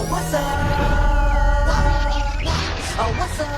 Oh, what's up? Oh, what's up?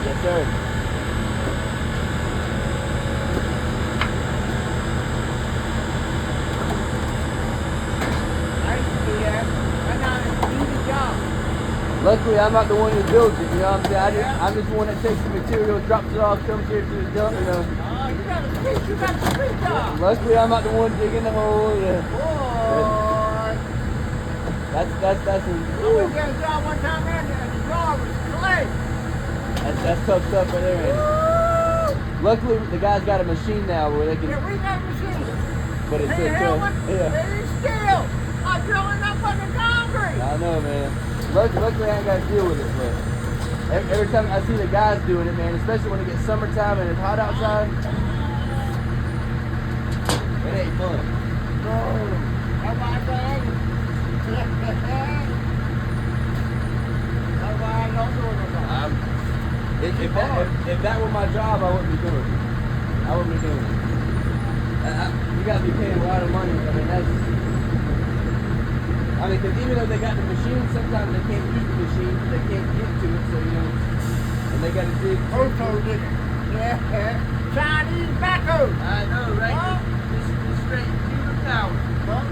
Yes, sir. Luckily, I'm not the one who builds it, you know what I'm saying? I'm just the one that takes the material, drops it off, comes here to the dump, you know. Oh, you got a street job. Luckily, I'm not the one digging the hole, yeah. Boy. That's I went to a job one time and the yard was clay. That's tough stuff right there, man. Luckily, the guy's got a machine now where they can. Yeah, we got machines. But it's so tough. Yeah. It's still. I'm drilling up fucking concrete. I know, man. Luckily, I ain't got to deal with it, but every time I see the guys doing it, man, especially when it gets summertime and it's hot outside, it ain't fun. No. That's why I said, that's why I don't do it no more. If that were my job, I wouldn't be doing it. I wouldn't be doing it. You got to be paying a lot of money. I mean, because even though they got the machine, sometimes they can't use the machine because they can't get to it, so, you know, and they got to dig. Oto did it. Yeah. Chinese backhoe. I know, right? Huh? Just straight through the power. Huh?